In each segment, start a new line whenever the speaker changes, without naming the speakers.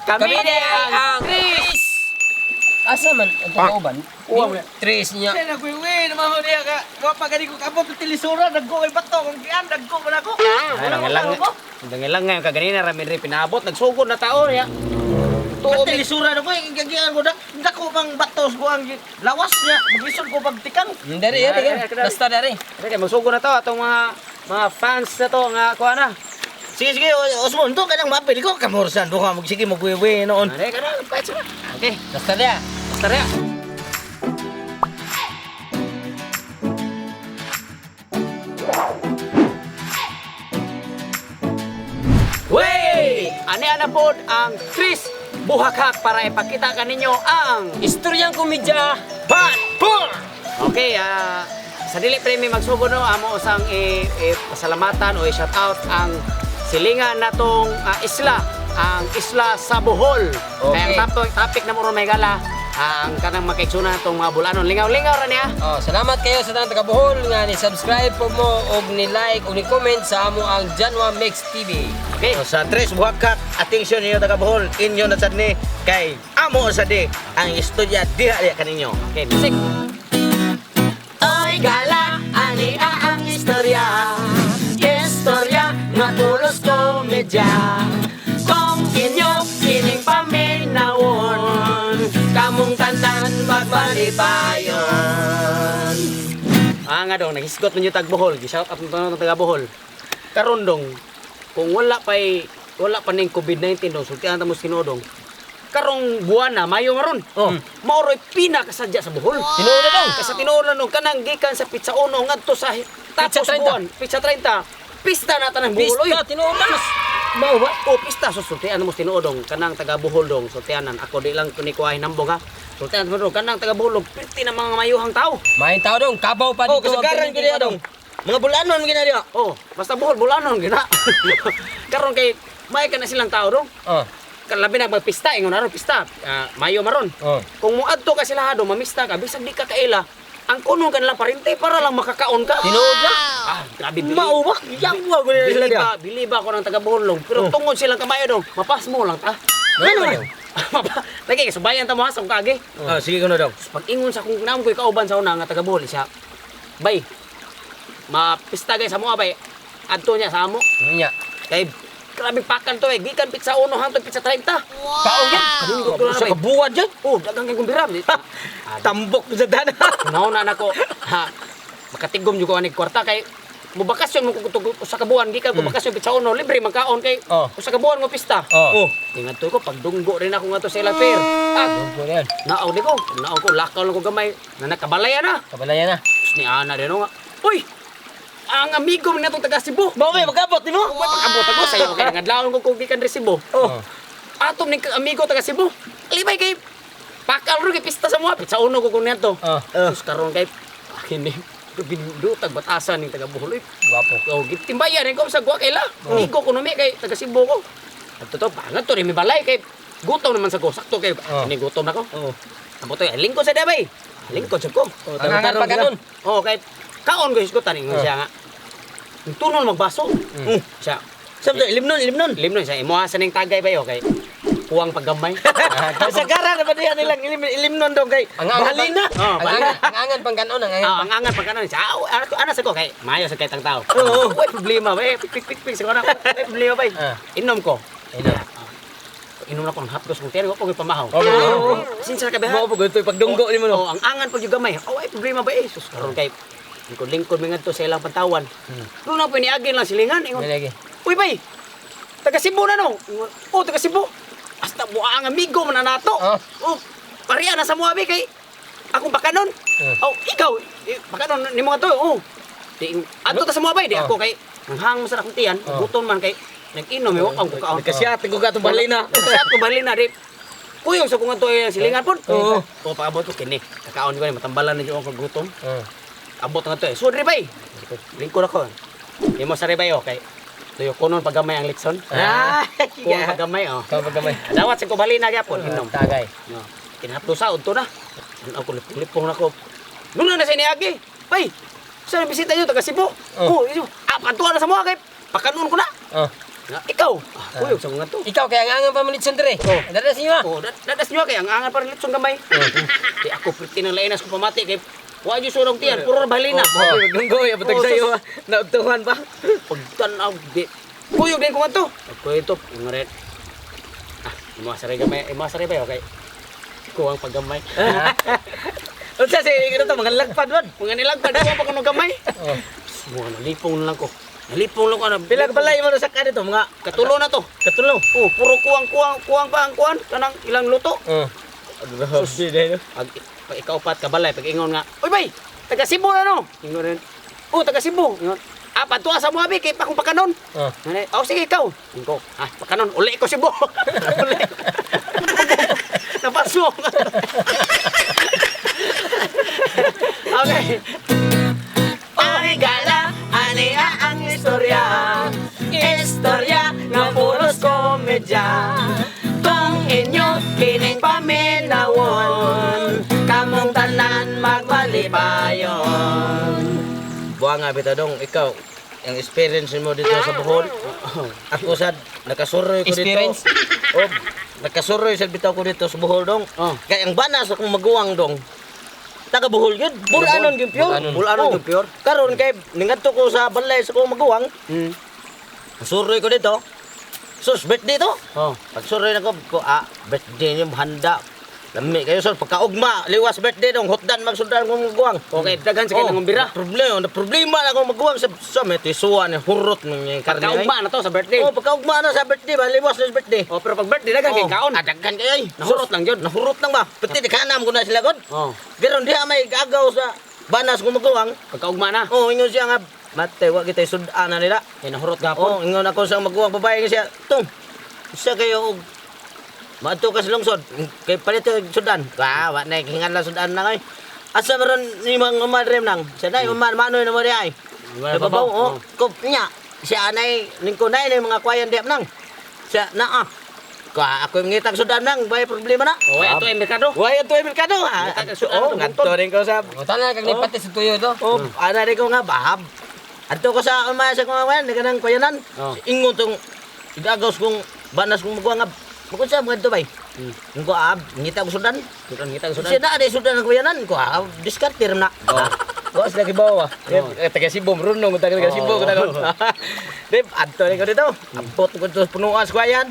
Kami ang Chris. Asa man ang kauban? Tres niya.
Kaya nagwiwi naman mo niya ka. Mga pagani ko kapot ng telisura, naggo kay bato, kung giyan, naggo man ako.
Ay, nangilang ngayon kaganina ramin rin pinabot, nagsugod na tao niya.
Ang telisura na ko, giyan ko, dako pang batos ko ang lawas niya, maglisod ko pagtikang.
Dari. Basta dari.
Kaya magsugod na to, atong mga fans na to, nga kuha na.
Sige, Osmond, doon ka nang mapili ko, kamorsan, doon ka, sige, magwiwi noon.
Ano ka na, kahit sila. Okay,
Basta dia.
basta rin. Wey! Ani-ana po ang Chris Buhakak para ipakita ka ninyo ang
Istoryang komedya.
Bad Bull! Okay, sa dili premi magsugod no, amo usang pasalamatan o i-shout out ang silingan natong isla, ang isla sa Bohol.
Okay.
Kaya ang topic na mo may gala, ang kanang makaitsuna natong mga bulanon. Lingaw-lingaw ra niya.
Oh, salamat kayo sa tanang taga-Bohol nga ni-subscribe po mo og ni-like og ni-comment sa amo ang Janwa Mix TV.
Okay.
So, sa tres buhakak, atensyon ninyo taga Bohol, inyo na sad ni kay amo sa di ang istorya diha kaninyo.
Okay, music. Oy gala, ani ang istorya. Istorya nga tulos komedya. Kung inyo kining paminawon, kamong tanan magbalipayon. Nga dong, naghisgot ninyo tag Bohol, gi-shout out ng taga Bohol. Karon dong, kung wala pa ning COVID-19 dong, sultihan ta mo sinodong. Karong buwan na mayo maron. Maoroy pinakasadya sa Bohol.
Tinuod na dong.
Kasi tinuod na dong kanang gikan sa Pizza Uno ngadto sa tapos
Pizza 30.
buwan, Pizza 30. Pista na tanang Bohol oy.
Pista tinuod na.
Mao ba? O pista so sultihan mo tinuodong kanang taga Bohol dong sultihanan. Ako di lang kuni kuhay nambong ha. Sultihan mo dong kanang taga Bohol pirti na mga mayuhang tao.
May tao dong, kabaw pa
Oh,
dito.
kasagaran ko diha dong. Mga bulanon gina diha.
Oh, basta Bohol bulanon gina. Karon kay may kana silang tao dong.
Oh.
Kalabi na magpista ingon aron pista. Mayo maron.
Oh.
Kung muadto ka sila do mamista ka bisag di ka kaila. Ang kuno ka nilang parente para lang makakaon ka.
Tinuod na.
Grabe bili.
Mao ba? Yawa ko nila sila diha.
Bili ba ako ng taga Bohol pero tungod silang kamayo dong. Mapas mo lang ta.
Ano man?
Lagi subayan ta mo ha sa kung kage.
Sige ko na dong.
Pag ingon sa kung naam ko'y kauban sa una nga taga Bohol siya. Bay. Mapista guys sa mga bay. Adto niya sa amo.
Nya.
Kay grabe pakan to gikan pizza 1 hangtod pizza 30.
Kaon yan.
Kalingkod ko na
Sa
bay.
kabuwad dyan.
Oh, dagang kay kumbira.
Tambok sa dana.
Nauna na ko. Makatigom jud ko ani kwarta kay mo bakasyon mo ko sa kabuan gikan ko bakasyon pizza 1 libre magkaon kay
Oh.
usa ka buwan mo pista.
Oh.
Ingat ko pagdunggo rin ako nga to sa ilang fair.
Dunggo na yan.
Naaw di ko. Naaw ko lakaw lang ko gamay. Na nakabalaya na.
Kabalayan na.
Tapos ni Ana rin nga. Uy! Ang amigo mo na itong taga Cebu.
Mao kay magabot nimo.
Kung may pag-abot ako sa'yo, kaya ngadlawon ko kung gikan rin Cebu.
Oh.
Atom ni amigo taga Cebu. Libay kay pakal ro kay pista sa mga pizza uno ko kung niyan to.
Oh.
Tapos karon kay akin ni bindutag batasan ning taga Bohol.
Guwapo.
Oh, gitimbayan ko sa gwa kaila. Amigo ko numi kay taga Cebu ko. At totoo pangat to rin may balay kay gutom naman sa ko. Sakto kay ini gutom na ko.
Oh.
Amo to lingkod sa dabay. Lingkod sa ko.
Ang angan pa ganun.
Oh, kay kaon ko iskutan ingon siya nga. Tunon magbaso. Siya.
Sabto ilimnon.
Limnon siya imuhasan ning tagay ba yo kay kuwang paggamay.
Kasagaran na ba diha nilang ilimnon dong kay.
Ang angan
Bahalin na.
Oh,
Ang angan pang ganon, ang angan.
ang angan pagkano siya. Ana sa ko kay mayo sa kay tang tao.
Oo.
Way problema ba pik sa kana. Way problema ba. Inom ko.
Ino.
Inom na ko ng hapdos kung tiyari ko kay pamahaw.
Oh.
Sinsa ka ba?
Mao pag ito pagdunggo nimo no.
Oh, ang angan pag yung gamay. Oh, way problema ba sus karon kay lingkod mi ngadto sa ilang pantawan. Doon na piniagin lang silingan ingon.
Lagi.
Uy bay. Taga Cebu na no. Oh, taga Cebu. Hasta buha ang amigo man na nato. Oh, pariya na sa mga kay akong bakanon. Oh, ikaw, bakanon ni mga to. Oh. Di ato ta sa mga bay di ako kay nanghang mo sa akong tiyan, gutom man kay nag-inom yo ang kukaon.
Kasyate ko gatong balay na.
Sa ko bali na di. Kuyong sa kung ato yung silingan pon.
Oo.
Oh, paabot ko kini. Kakaon ko ni matambalan na yung akong gutom.
Oh.
Abot nga to eh. Sudri bay. Lingkod ako. Di mo sa ribay oh kay tuyo kunon pagamay ang litson. Kuwang pagamay oh.
Ikaw pagkamay.
Dawat sa kubali na gyapon hinom.
Tagay.
No. Kinahaplo sa udto na. Ano ako lipong na ko. Nuno na sa iniagi. Bay. Sa bisita niyo taga Cebu. Oh, iyo. Pantuan na sa mga kay pakanon ko na.
Oh.
Nga, ikaw. Kuyog sa mga to.
Ikaw kaya ang angan pa manitson dire.
Oh.
Dadas niyo.
Oh, dadas nyo kay ang angan para litsong gamay. Di ako priti ng lainas ko pamati kay wa jud surong tiyan, puro balina.
Gunggoy, abutag sa'yo. Nauntungan pa.
Pagtanaw di. Kuyog din ko nga to. Kuyo to, ngaret. Imasaray gamay, imasaray ba okay? Kuwang paggamay.
Unsa si ano to mga lagpad man.
Mga nilagpad ko pa kuno gamay.
Oh.
Mga nalipong na lang ko. Nalipong lang ko na.
Pila ka balay mo sa kanito mga
Katulo na to.
katulo.
Oh, puro kuwang pa ang kuwan. Kanang ilang luto.
Grabe dai no.
Pag ikaw pat kabalay, pag ingon nga, Uy bay, taga Cebu na no? Ingon rin, oh, taga Cebu. Ingon, patua sa Muabi, kay pa kong pakanon. Oh, sige ikaw. Ingon ko, pakanon, uli ko Cebu. Uli. Napasok. Okay. Pahigala, ania ang istorya. Istorya nga puros komedya. Kung inyo kining paminawon, kamong tanan magmalipayon.
Buang nga bitadong ikaw ang experience mo dito sa Bohol. Ako sad nakasuroy ko dito.
Experience?
Oh, nakasuroy sad bitaw ko dito sa Bohol dong.
Oh.
Kaya ang banas akong maguwang dong. Taga Bohol yun. Bulanon gyud pure.
Bulanon gyud pure.
Karon kay ningadto ko sa balay sa kong maguwang. Suroy ko dito. Sus, birthday to.
Oh.
Pag suroy na ko, birthday niyo handa. Lami kayo sir, pagkaugma, liwas birthday dong, hotdan magsundan kong maguwang.
Okay, daghan sa kanang umbira.
Problema na akong maguwang sa may tisuan, hurot ng karne.
Pagkaugma na to sa birthday.
Oh, pagkaugma na sa birthday ba, liwas na sa birthday.
Oh, pero pag birthday daghan kay kaon.
Daghan kayo ay.
Nahurot lang yun.
Nahurot lang ba? Pati di kanam ko na sila god.
Oh.
Pero di may gagaw sa banas kong maguwang.
Pagkaugma na.
Oh, ingon siya nga, mate, wag kita sudan na nila.
Kay nahurot
Oh,
gapon.
ingon ako sa maguwang babae nga siya, Tong, isa kayo og maadto ka sa lungsod. Kay palit yung sudan. Wa na hingan lang sudan na kay. Asa meron ni mga umadrem nang. Sa nay manoy na mo di ay. Babaw oh, kop niya. Siya anay ningko nay ng mga kwayan diap nang. Siya na ako yung ngitang sudan nang, bay problema na.
Oh, ito ay merkado.
Why ito ay merkado? Oh, ngadto rin ko sa
O tanan kag nipati sa tuyo to.
Oh, ana rin ko nga bahab. Adto ko sa umaya sa mga wayan, kanang kuyanan.
Oh.
Ingon tong igagaws kong banas kong magwa nga. Bukod sa mga ito bay. Ko ngita ko sudan.
Ngitang sudan.
Siya na ada sudan ng kuyanan ko. Diskartir na. Boss lagi bawa. Taga Cebu, runong taga Cebu ko tagon. Dip, adto rin ko dito. Abot ko dito punuan sa kuyan.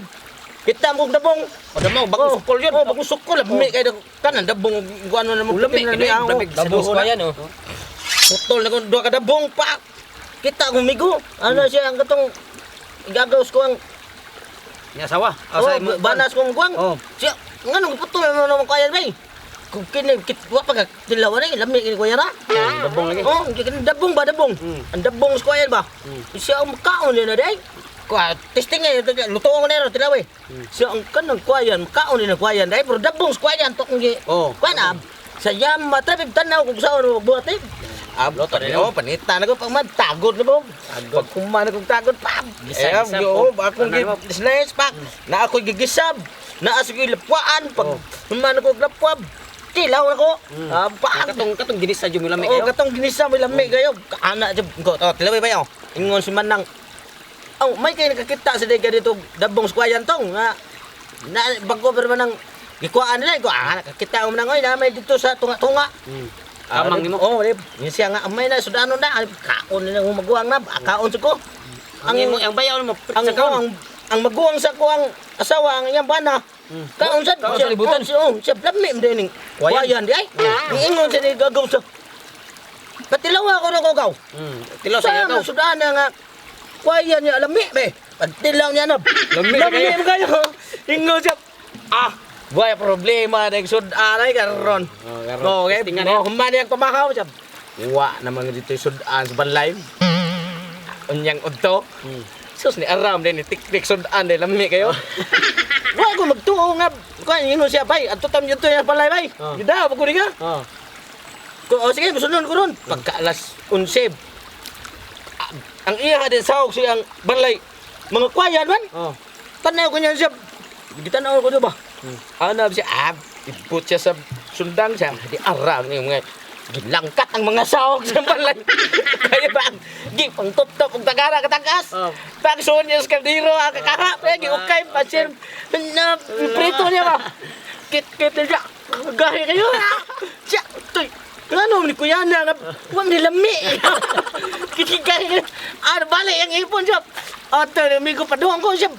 Kita mo dabong.
O damo bagong sukol yun.
Oh, bagong sukol. Lami kay kanan dabong guano na mo.
Lamig, lamig.
Dabos pa yan oh.
Putol na kung doon ka dabong pa. Kita akong migo. Ano siya ang katong igagaws ko ang
Ni asawa.
banas kong guwang.
Oh.
Siya, nga nung putol na naman kaya bay. Kung wa pa ka tilawan ay lami kini kuya na.
Dabong lagi.
Oh, kini dabong ba dabong? Ang dabong sa kuya ba? Siya ang kaon na day. Ko testing ay luto ko na ro tilaw eh. Siya ang kanang kuya, kaon na kuya day pero dabong sa kuya tok ngi.
Oh.
Kuya sa yam matrapig tanaw kung saan buhat eh.
Loto rin,
Oh, panita na ko pag tagod na mo. Pag kumana kong tagod pa.
Gisab,
Yo,
oh.
akong
Ano,
slice pa. Na ako gigisab. Na ako lapwaan pag kumana ko lapwab. Tilaw na ko. Pa.
Katong ginis sa jumi lamig
Oh,
kayo.
katong ginisa mo lamig kayo. Ana jud ko. Oh, tilaw ba yo? Ingon si Manang. Oh, may kay nakakita sa dega dito dabong squayan tong. Na bago pa man nang gikuan nila ko. Nakakita mo nang oy na may dito sa tunga-tunga.
Kamang nimo.
Oh, dip. Yung siya nga amay na sudano na kaon na maguwang na kaon sa ko.
Ang bayaw mo
Ang maguwang sa ko ang asawa ang iyang bana. Kaon sa
Kaon sa libutan.
Siya lami mo din wayan di ay. Ingon sa ni gagaw sa. Patilaw ako na kogaw.
Tilaw sa
Sa
ikaw.
sudana nga wayan niya lami be. Patilaw niya na.
Lami
Lami kayo. Ingon siya. Buhay problema ng sudan ay karon. Okay, no, humani ang kumakaw siya. Wa naman dito yung sudan sa balay. Unyang udto. Sus ni aram din ni tik-tik sudan din lami kayo. Wa ko magtuo nga kuan ingon siya bay. Adto tam yun to yung balay bay. Gida ba ko nga. O sige, musunod ko ron. Pagka alas 11. Ang iya din sawag siyang balay. Mga kwayan man. Tanaw ko niyan siya. Gitanaw ko ba? Hanap siya, ibut siya sa sundang siya. Di arang yung mga gilangkat ang mga sahog sa balay. Kaya ba, ang top-top, ang tagara, katagas.
Oh.
Pagsuon niya sa kaldero, ang kakahap, giukay, pansin, na, prito niya ba? Kit niya, gahi kayo, siya, toy, ano, ni kuya na, huwag nilami. Kitigahi kayo, balik ang ipon siya. Ito, amigo, paduhan ko siya.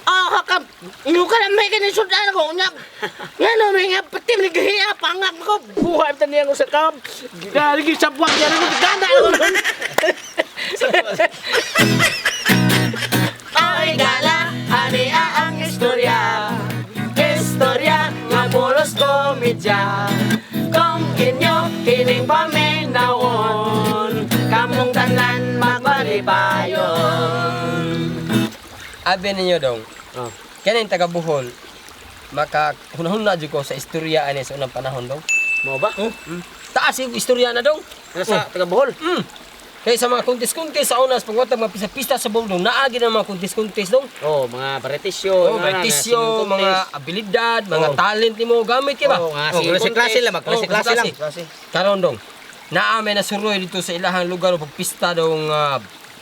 Hakap, inuka na may kanisudan ako, nga, may nga, pati manigahiya, pangak ko, buhay pa niya ko sa kam, galigi sa buwag niya, ganda ako. Ay gala, ania ang istorya, istorya nga pulos komedya, kung inyo kining paminawon, kamong tanan magmalipayon.
Abi ninyo dong.
Oh.
Kanin taga Bohol. Maka hunahuna jud ko sa istorya ani sa unang panahon dong.
Mo ba?
Taas yung istorya na dong.
Sa taga Bohol.
Kaya sa mga kuntis-kuntis sa unas pagwatag mga pista-pista sa Bohol dong, naagi na mga kuntis-kuntis dong.
Oh, mga baritisyo,
Baptisyo, mga abilidad, mga talent nimo gamit kay ba?
klase-klase lang, klase-klase lang.
Karon dong. Naamay na suroy dito sa ilahang lugar o pagpista dong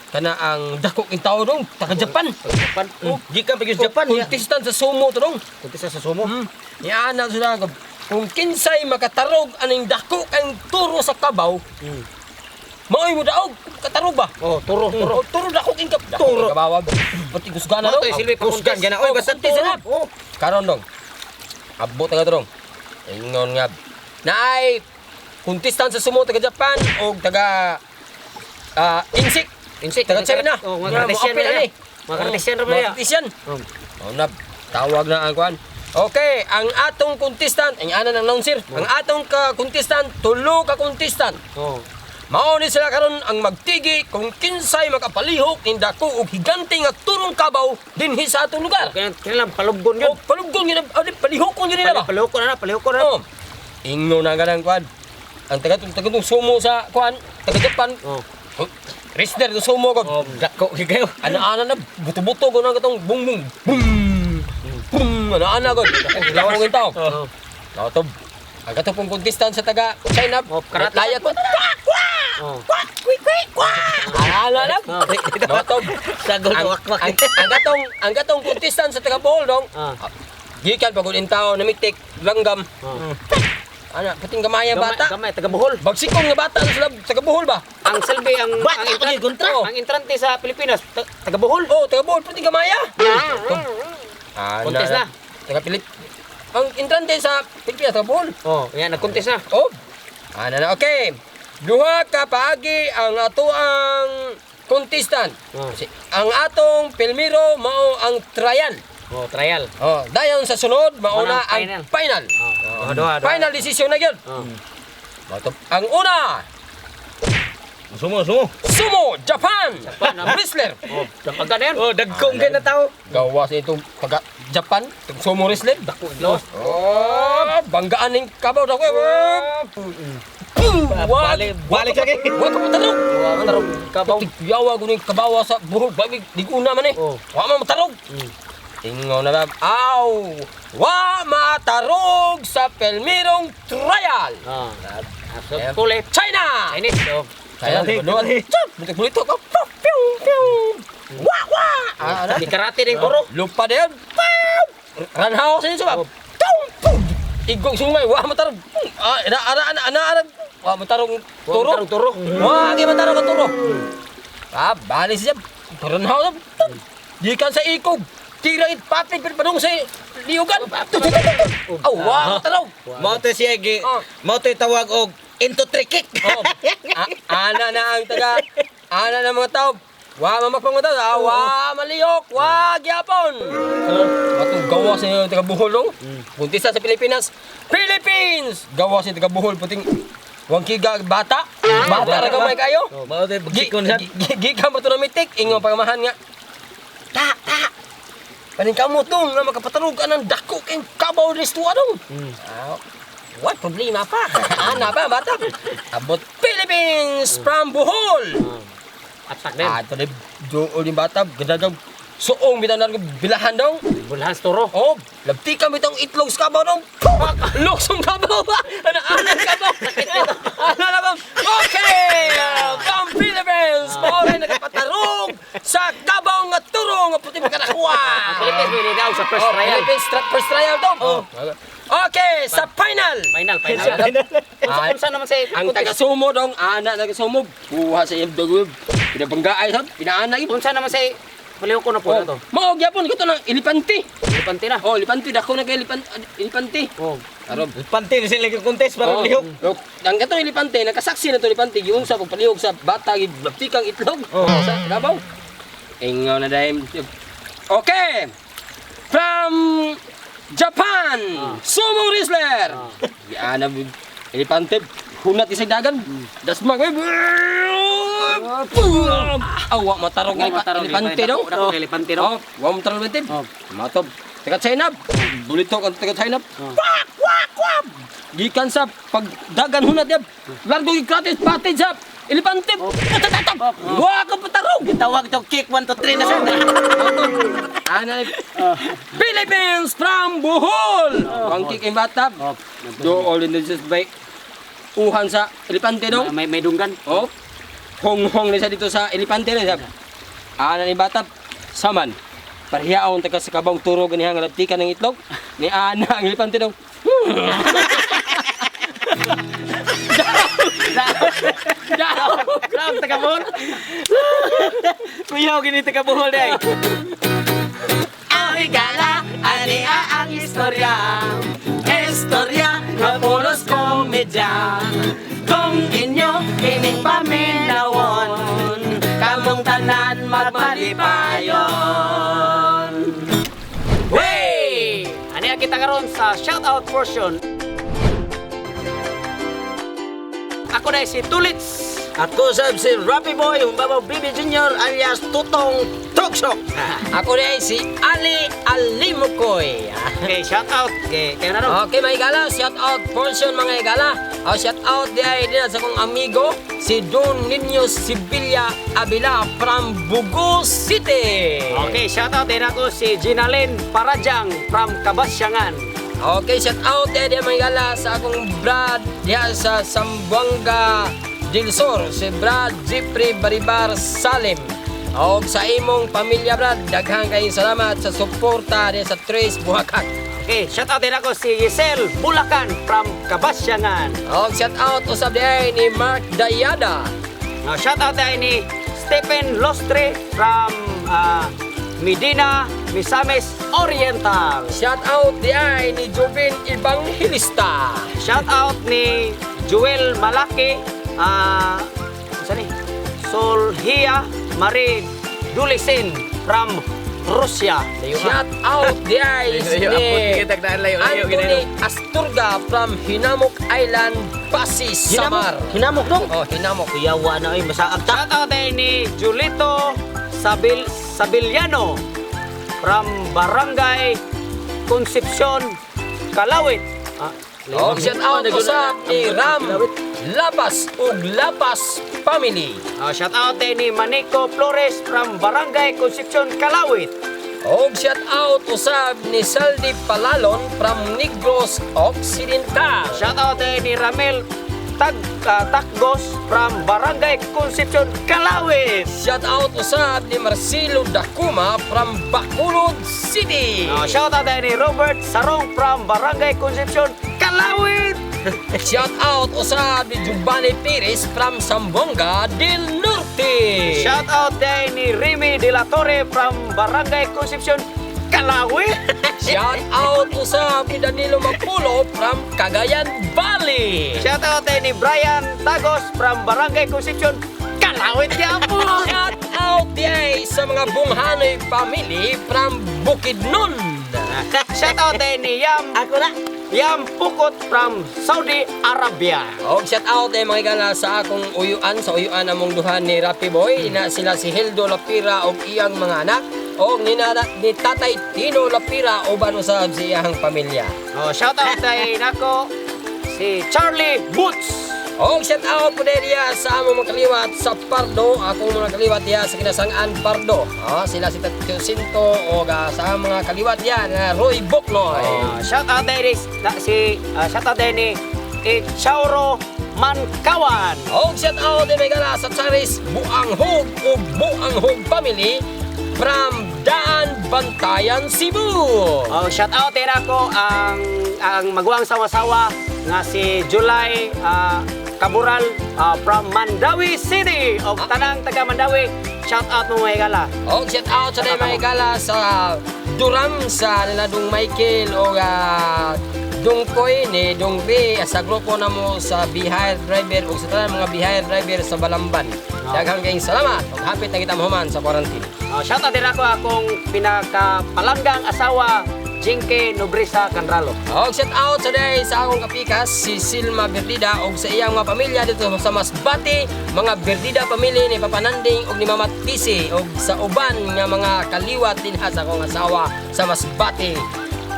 kana ang dako king tao dong taga Japan.
Japan.
Gikan pagis Japan,
Kuntistan sa sumo to dong.
Kuntis sa sumo.
Niya na sila kung kinsay makatarog aning dako kang turo sa kabaw. Maoy mo daog katarog ba?
Oh, turo.
Turo dako king
Turo.
kabawag. Pati kusgana dong.
Mato silbi
Kusgan gana, oy, basta
kuntis
turo.
na. Karon dong. Abot nga dong. Ingon nga. Naay kuntistan sa sumo taga Japan o taga insik taga China.
Oh, mga Cartesian na yan. Mga Cartesian na ba yan?
Cartesian. Na tawag na ang kwan. Okay, ang atong contestant, ang ana ng announcer, ang atong contestant, tulo ka contestant.
Oh.
Mao ni sila karon ang magtigi kung kinsay makapalihok ning dako og higante nga turong kabaw dinhi sa atong lugar.
Kailan palubgon yun.
O paluggon gyud palihokon gyud nila ba?
Palihokon na.
Oh. Ingo na ganang kwan. Ang taga sumo sa kwan, taga Japan.
Oh.
Wrestler do sumo ko.
Dako kayo.
Ana-ana na buto-buto ko na katong bung bung. Bum. Ana-ana ko. Lawang ng tao.
Oh.
Tob. Ang katong contestant sa taga China.
karate.
Layat ko.
Oh.
Ana-ana na. Tob.
Sagol wakwak.
Ang katong contestant sa taga Bohol dong.
Ah.
Gikan pagod in tao namitik langgam.
Oh.
Ana, pating gamay ang bata.
Gamay, taga Bohol.
Bagsikon nga bata sila taga Bohol ba?
Ang selbi, ang
Bata ko kontra.
ang entrante sa Pilipinas, taga Bohol.
Oh, taga Bohol pating gamaya.
Contest na.
Taga Pilip. Ang entrante sa Pilipinas taga Bohol.
Oh, yan, nag-contest na.
Oh. Na. Okay. Duha ka paagi ang ato ang contestant.
Oh.
Ang atong Pilmiro mao ang trial.
Oh, trial.
Oh, dayon sa sunod mao
Mao
na
ang
ang final.
Oh, doha.
Final decision na gyud.
Oh.
Ang una,
Sumo.
Sumo Japan. Wrestler.
Oh, dapagan na yan.
Oh, dagkong kay na tao.
Gawas itong taga Japan, sumo wrestler.
No.
Oh, banggaan ning kabaw daw ko.
Balik lagi.
Wa ka matarog.
Matarog kabaw.
Yawa guning kabawa sa buhol. Bagay di ko na man eh.
Oh.
Wa man matarog. Ingon na lang. Aw! Wa matarog sa Pelmirong trial.
Ah. So, kulit.
China!
Chinese. Oh.
China.
China.
Doon. Bulit-bulit ko. Piu piu. Wa wa.
Di karate din puro.
Lupa din. Ranhaw sa inyo ba?
Oh.
Igong sungay, wah matarog. Ana. Wah matarog turo.
Turo.
Wah, di matarog ang turo. Balik siya. Ranhaw na. Gikan sa ikog. Tira it patay padung sa liugan. Oh, wah matarog.
Mao to siya gi. Mao to tawag og into three kick.
Ana na ang taga. Ana na mga tao. Wa mamakpang mga tao. Wa maliyok. Wa gyapon. Atong gawas sa taga Bohol dong. Puntisa sa Pilipinas. Philippines. Gawas sa taga Bohol puting wang kiga bata. Bata ra gamay kayo.
Mao to pagsikon sa.
Gikan mo to na mitik ingon pagamahan nga. Ta. Paning kamo tong nga makapatarog ka ng dako kay kabaw resto dong. What problema pa? Ana ba bata? Abot Philippines from Bohol.
Atak din.
Ito na doon yung bata, ganda suong bitaw na bilahan daw.
Bulahan turo.
Oh, labti kami itong itlog sa kabaw daw. Luksong kabaw ba? Ano kabaw? Ano na ba? Okay! From Philippines,
ni daw sa first
Oh,
trial.
Philippines first trial to.
Oh.
Okay, sa final.
Final.
Ah,
Unsa naman sa
Ang taga-sumo dong, anak taga-sumo, buha sa iyong dagwib. Pinabanggaay sa, pinaanak yun.
Unsa naman sa paliw ko na po na to.
Maog yapon, ito ng elipante.
Elipante na.
Oh, elipante, dako na kay elipante.
Oh.
Arob.
Panty na sila contest para lihok.
Ang katong elipante, nakasaksi na to elipante, giunsa pag palihog sa bata, gibaptikang itlog. Sa Davao. Ingaw na dahil. Okay. From Japan, sumo wrestler. Yan na, elipante, hunat isang dagan. Dasmag, awa, matarong elipante daw.
Dako elipante daw.
Oh, wa mo tarong elipante. Matob. Teka China, bulito ka teka China. Kwak, kwak, kwak. Gikan sa pagdagan hunat niya. Largo gratis package sa elipante. Tatatap. Wa ka patarong.
Tawag to kick 1 to 3 na sa.
Philippines from Bohol. Ang kiking batap. Do all in this bike. Uhan sa elipante daw.
May dunggan.
Oh. Hong-hong na siya dito sa elipante na siya. Ana ni batap. Saman. Parihaon taga sa kabang turo ganihang laptikan ng itlog. Ni ana ang elipante daw.
Daw taga Bohol. Kuya gini taga Bohol day. Ang higala ani ang istorya. Istorya nga pulos komedya. Kung inyo kining paminawon, kamong tanan magmalipayon. Hey! Ani kita karon sa shoutout portion. Ako na si Tulits.
Ako sab si Rappy Boy, Humbabaw Bibi Junior alias Tutong Toksok.
Ako rin si Ali Alimukoy.
Okay, shoutout. Okay, kaya na ron.
Okay, mga igala, shout out portion mga igala. Shout out di ay din sa kong amigo, si Don Niño Sibilia Abila from Bugo City.
Okay, shoutout din ako si Ginalyn Parajang from Kabasyangan.
Okay, shout out di mga igala sa akong brad diya sa Sambuanga del Sur, si Brad Jeffrey Baribar Salim. O sa imong pamilya brad, daghang kayong salamat sa suporta diya sa Tres Buhakat.
Okay, shoutout din ako si Giselle Bulacan from Kabasyangan.
O shout out usab diay ni Mark Dayada.
Shoutout din ni Stephen Lostre from Medina, Misamis Oriental.
Shout out diay ni Jovin Evangelista.
Shoutout ni Joel Malaki, saan Solhia Marie Dulisin from Russia.
Shout out diay ni Anthony Asturga from Hinamok Island, Pasig, Samar.
Hinamok dong.
Oh, Hinamok.
Kuyawa na ay masaag ta.
Shoutout din ni Julito Sabiliano from Barangay Concepcion, Calawit.
Oh, shout out usab ni Ram Lapas ug Lapas Family.
Shoutout din ni Manico Flores from Barangay Concepcion, Calawit.
Og shout out usab ni Saldi Palalon from Negros Occidental.
Shoutout din ni Ramel Takgos from Barangay Concepcion, Calawit.
Shout out usab ni Marcelo Dacuma from Bacolod City.
Shoutout din ni Robert Sarong from Barangay Concepcion, Calawit.
Shout out usab ni Giovanni Perez from Sambonga del Norte.
Shoutout din ni Remy De La Torre from Barangay Concepcion, Calawit.
Shout out usab ni Danilo Mapulo from Cagayan Valley.
Shoutout din ni Brian Tagos from Barangay Concepcion, Calawit po.
Shout out din sa mga Bunghanoy family from Bukidnon.
Shoutout din ni Yam Pukot from Saudi Arabia.
Og shout out din mga igala sa akong uyuan, sa uyuan among duha ni Rappy Boy. Ina sila si Hildo Lapira og iyang mga anak. Og ni Tatay Tino Lapira uban usab sa iyang pamilya.
Shoutout din ako si Charlie Boots.
Og shout out po diya sa among mga kaliwat sa Pardo. Akong mga kaliwat diya sa Kinasangan Pardo. Sila si Tatyo Sinto o sa mga kaliwat diya na Roy Boknoy.
Shoutout din shoutout din ni Chauro Mankawan.
Og shout out din mga igala sa Charis Buanghog o Buanghog family from Daan, Bantayan, Cebu.
Oh, shout out din ako ang maguwang sawa-sawa nga si July Kabural from Mandawi City. O tanang taga Mandawi, shout out mo mga higala.
O shout out sa mga higala sa Duram sa Niladong Michael o Dungkoy ni Dongri sa grupo na mo sa Bihar Driver o sa tanan mga Bihar Driver sa Balamban. Daghang kayong salamat ug hapit na kita mahuman sa quarantine.
Shout out din ako akong pinakapalanggang asawa Jinke Nobrisa Canralo.
Og shout out sa day sa akong kapikas si Silma Berdida og sa iyang mga pamilya dito sa Masbate, mga Berdida family ni Papa Nanding og ni Mama Tisi og sa uban nga mga kaliwat din sa akong asawa sa Masbate.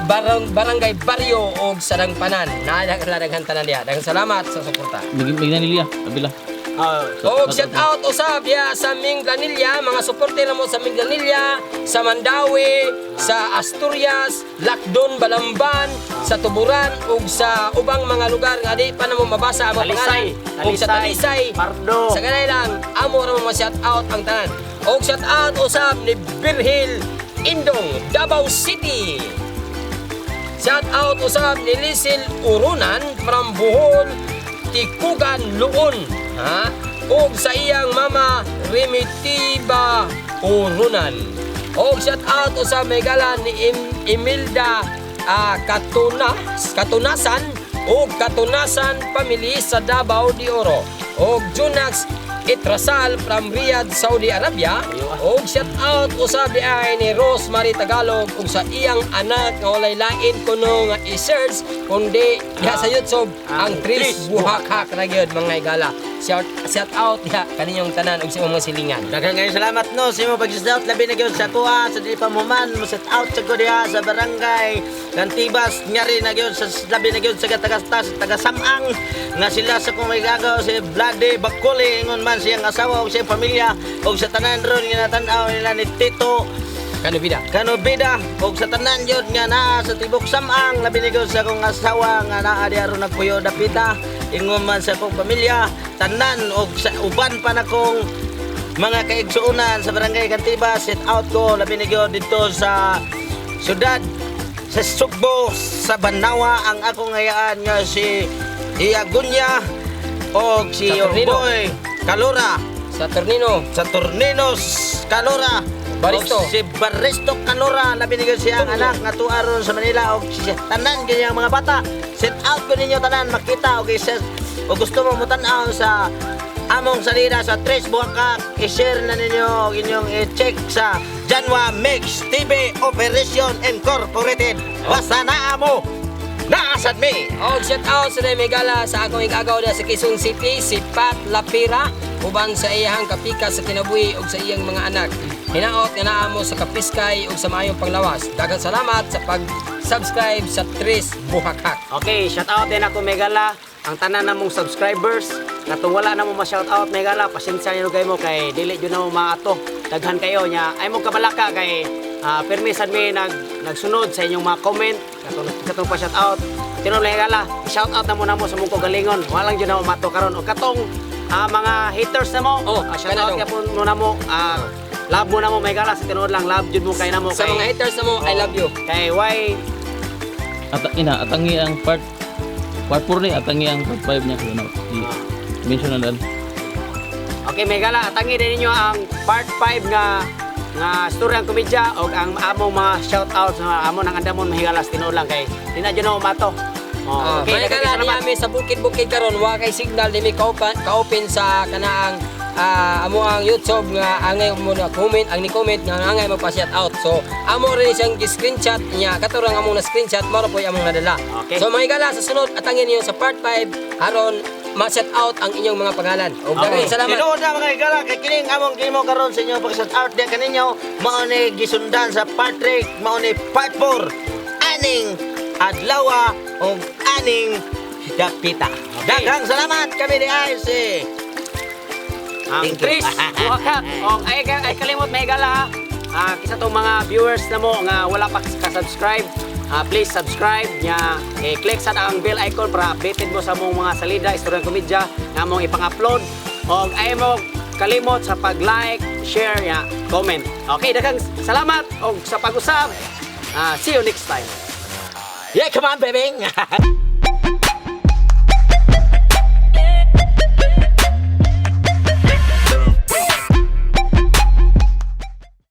Barangay Barrio og Sarang Panan. Nadaghan tanan diha. Daghang salamat sa suporta.
Bigyan nila, kabila.
Og shout out usab ya sa Minglanilla, mga suporte na mo sa Minglanilla, sa Mandawi, sa Asturias, Lacdon, Balamban, sa Tuburan ug sa ubang mga lugar nga di pa na mo mabasa ang mga pangalan. Og sa Talisay,
Pardo.
sa ganay lang amo ra mo shout out ang tanan. Og shout out usab ni Birhil Indong, Davao City. Shout out usab ni Lisil Urunan from Bohol, Tikugan, Luon. Ha? Og sa iyang mama Remitiba Urunan. Og shout out usab may gala ni Imelda Katunasan og Katunasan family sa Davao de Oro. Og Junax Itrasal from Riyadh, Saudi Arabia. Og shout out usab di ay ni Rosemary Tagalog ug sa iyang anak nga walay lain kuno nga i-search kundi diha sa YouTube ang Tris Buhakak ra gyud mga igala. Shout out diha kaninyong tanan ug sa imong mga silingan.
Daghang ngayon salamat no sa imong pag-shout labi na gyud sa kuha sa dili pa muman mo set out sa diha sa barangay Gantibas nyari na gyud sa labi na gyud sa taga Samang nga sila sa kung may gagaw si Vlade Bakuli ingon man siyang asawa ug siyang pamilya ug sa tanan ron nga tan-aw nila ni Tito Kanobida ug sa tanan yun nga naa sa tibok Samang labi na gyud sa kong asawa nga naa diha ron nagpuyo dapita ingon man sa kong pamilya tanan ug sa uban pa na kong mga kaigsuunan sa barangay Gantibas set out ko labi na gyud dito sa syudad sa Sugbo sa Banawa ang akong hayaan nga si Iagunya o si Boy Calora
Sa
Torninos Calora
Baristo.
o si Baristo Calora labi na gyud siya ang anak nga tuaron sa Manila o si tanan ganyang mga bata set out ko ninyo tanan makita o gusto mo mutan-aw sa among salida sa Tres Buhakak i-share na ninyo inyong i-check sa Janwa Mix TV Operation Incorporated basta naa mo naasad me.
Og shout out sa Megala sa akong igagaw sa Quezon City si Pat Lapira uban sa iyang kapikas sa kinabuhi ug sa iyang mga anak. Hinaot nga naa mo sa kapiskay ug sa maayong panglawas. Daghang salamat sa pag-subscribe sa Tris Buhakak.
Okay, shout out din ako Megala ang tanan namong subscribers. Katong wala na mo ma-shout out Megala, pasensya niyo kayo mo kay dili jud na mo maato. Daghan kayo nya ay mo kabalaka kay permisan mi nagsunod sa inyong mga comment. Katong pa shout out. Tinuod Megala, shout out na mo sa mong kagalingon. Walang jud na mo maato karon o katong mga haters na mo. Shout out ka po mo na mo. Love mo na mo Megala sa tinuod lang love jud mo kay na mo
Sa
kay
mga haters na mo, I love you.
kay why
Atangi ang part 4 ni, atangi ang part 5 niya kuno. I-mention na dan.
Okay, Megala, atangi din ninyo ang part 5 nga story ang komedya o ang among mga shoutouts na among nang andamon mahigalas tinuod lang kay di na dyan mato.
Okay, Megala niya sa bukid-bukid karon wa kay signal dili ka-open sa kanaang amo ang YouTube nga angay mo na comment ang ni comment nga angay magpa-shout out. So amo rin siyang gi-screenshot niya katurang amo na screenshot maro po among nadala.
Okay.
So mga igala sa sunod atangin niyo sa part 5 aron ma-shout out ang inyong mga pangalan. Og daghang salamat.
Tinuod na mga igala kay kining among gimo karon sa inyo pag-shout out diha kaninyo mao ni gisundan sa part 3 mao ni part 4 aning adlaw og aning dapita. Daghang salamat kami di ay si
Ang
Thank you.
Tris Buhakak. O ay kalimot Megala kisa tong mga viewers na mo nga wala pa ka-subscribe. Please subscribe nya i-click sa ang bell icon para updated mo sa mong mga salida, istoryang komedya nga mong ipang-upload. O ay mo kalimot sa pag-like, share, ya, comment. Okay, daghang salamat og sa pag-usab. See you next time.
Yeah, come on, baby.